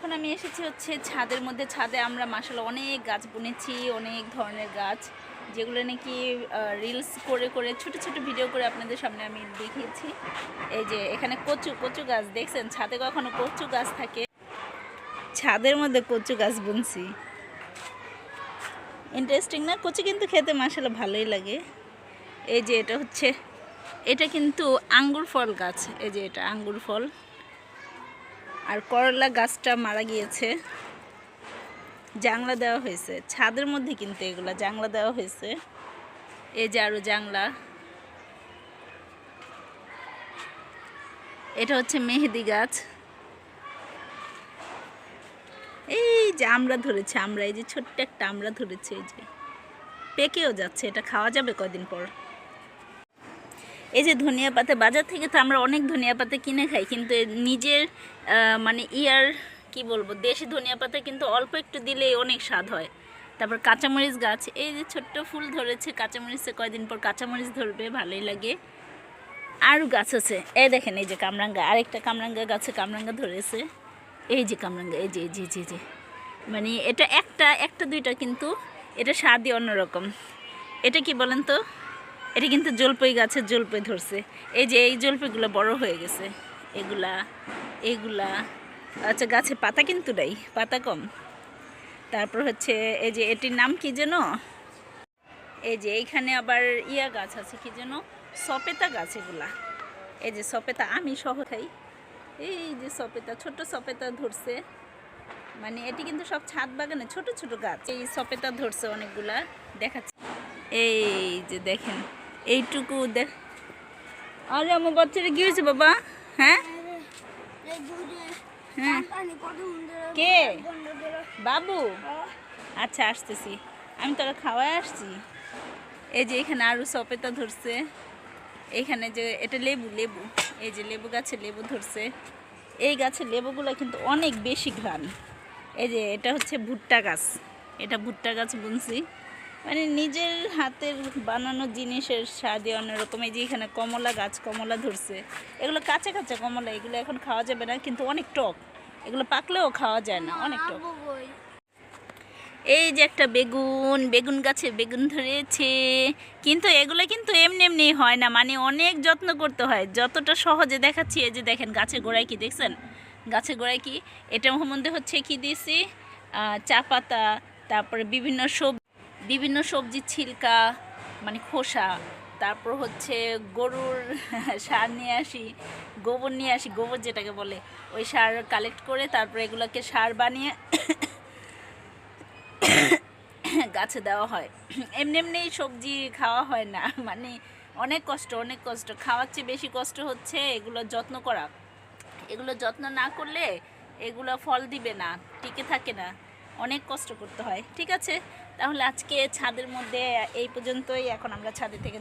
এখন আমি এসেছি হচ্ছে ছাদের মধ্যে। ছাদে আমরা মাশাআল্লাহ অনেক গাছ বুনেছি, অনেক ধরনের গাছ, যেগুলো নাকি রিলস করে করে ছোট ছোট ভিডিও করে আপনাদের সামনে আমি দেখিয়েছি। এই যে এখানে কচু কচু গাছ দেখছেন, ছাদে কখনো কচু গাছ থাকে? ছাদের মধ্যে কচু গাছ বুনছি। ইন্টারেস্টিং না? কচু কিন্তু খেতে মাশাআল্লাহ ভালোই লাগে। এই যে এটা কিন্তু আঙ্গুর ফল গাছ। এই যে এটা আঙ্গুর ফল। আর করলা গাছটা মারা গিয়েছে, জাংলা দেওয়া হয়েছে ছাদের মধ্যে, কিন্তু এগুলা জাংলা দেওয়া হয়েছে। এই যে আরো জাংলা। এটা হচ্ছে মেহেদি গাছ। এই যে আমড়া ধরেছে, আমড়া, এই যে ছোট্ট একটা আমড়া ধরেছে, এই যে পেকেও যাচ্ছে, এটা খাওয়া যাবে কয়দিন পর। এই যে ধনিয়া পাতা, বাজার থেকে তো আমরা অনেক ধনিয়া পাতা কিনে খাই, কিন্তু নিজের মানে কি বলবো, দেশি ধনিয়া পাতা কিন্তু অল্প একটু দিলেই অনেক স্বাদ হয়। তারপর কাঁচামরিচ গাছ, এই যে ছোট্ট ফুল ধরেছে কাঁচামরিচে, কয়দিন পর কাঁচামরিচ ধরবে, ভালোই লাগে। আরও গাছ আছে, এই দেখেন, এই যে কামরাঙ্গা, আরেকটা কামরাঙ্গা গাছে কামরাঙ্গা ধরেছে। এই যে কামরাঙ্গা, এই যে এই যে যে যে মানে এটা একটা দুইটা, কিন্তু এটা স্বাদই অন্যরকম। এটা কি বলেন তো? এটা কিন্তু জলপাই গাছের জলপাই ধরছে। এই যে এই জলপাইগুলো বড় হয়ে গেছে, এগুলা। আচ্ছা, গাছে পাতা কিন্তু নাই, পাতা কম। তারপর হচ্ছে এই যে এটির নাম কি যেন, এই যে এইখানে আবার গাছ আছে কি যেন, সপেতা গাছ। এগুলা এই যে সপেতা, আমি সহ খাই। এই যে সপেতা, ছোট সপেতা ধরছে। মানে এটি কিন্তু সব ছাদ বাগানে ছোট ছোট গাছ। এই সপেতা ধরছে অনেকগুলা, দেখাচ্ছে। এই যে দেখেন, এইটুকু দেখ। আরে আমার বাচ্চারা কি হয়েছে বাবা? হ্যাঁ হ্যাঁ, কে? বাবু? আচ্ছা, আসতেছি, আমি তোরা খাওয়ায় আসছি। এই যে এখানে আরো সপেতা ধরছে। এখানে যে এটা লেবু, এই যে লেবু গাছে লেবু ধরছে। এই গাছের লেবুগুলো কিন্তু অনেক বেশি ঘ্রাণ। এই যে এটা হচ্ছে ভুট্টা গাছ, এটা ভুট্টা গাছ বুনছি। মানে নিজের হাতের বানানো জিনিসের স্বাদই অন্যরকম। এই যে এখানে কমলা গাছ, কমলা ধরছে। এগুলো কাঁচা কাঁচা কমলা, এগুলো এখন খাওয়া যাবে না, কিন্তু অনেক টক। এগুলো পাকলেও খাওয়া যায় না, অনেক টক। এই যে একটা বেগুন গাছে বেগুন ধরেছে, কিন্তু এগুলো কিন্তু এমনি এমনি হয় না, মানে অনেক যত্ন করতে হয়। যতটা সহজে দেখাচ্ছি, এই যে দেখেন গাছের গোড়ায় কি দেখছেন, গাছের গোড়ায় কি, এটার মধ্যে হচ্ছে কি দিয়েছি, চা পাতা, তারপরে বিভিন্ন সবজির ছিলকা, মানে খোসা। তারপর হচ্ছে গরুর সার নিয়ে আসি, গোবর নিয়ে আসি, গোবর যেটাকে বলে, ওই সার কালেক্ট করে তারপরে এগুলোকে সার বানিয়ে গাছে দেওয়া হয়। এমনি এমনি সবজি খাওয়া হয় না, মানে অনেক কষ্ট, অনেক কষ্ট। খাওয়ার চেয়ে বেশি কষ্ট হচ্ছে এগুলো যত্ন করা। এগুলো যত্ন না করলে এগুলো ফল দিবে না, টিকে থাকে না, অনেক কষ্ট করতে হয়। ঠিক আছে, তাহলে আজকে ছাদের মধ্যে এই পর্যন্তই। এখন আমরা ছাদে থেকে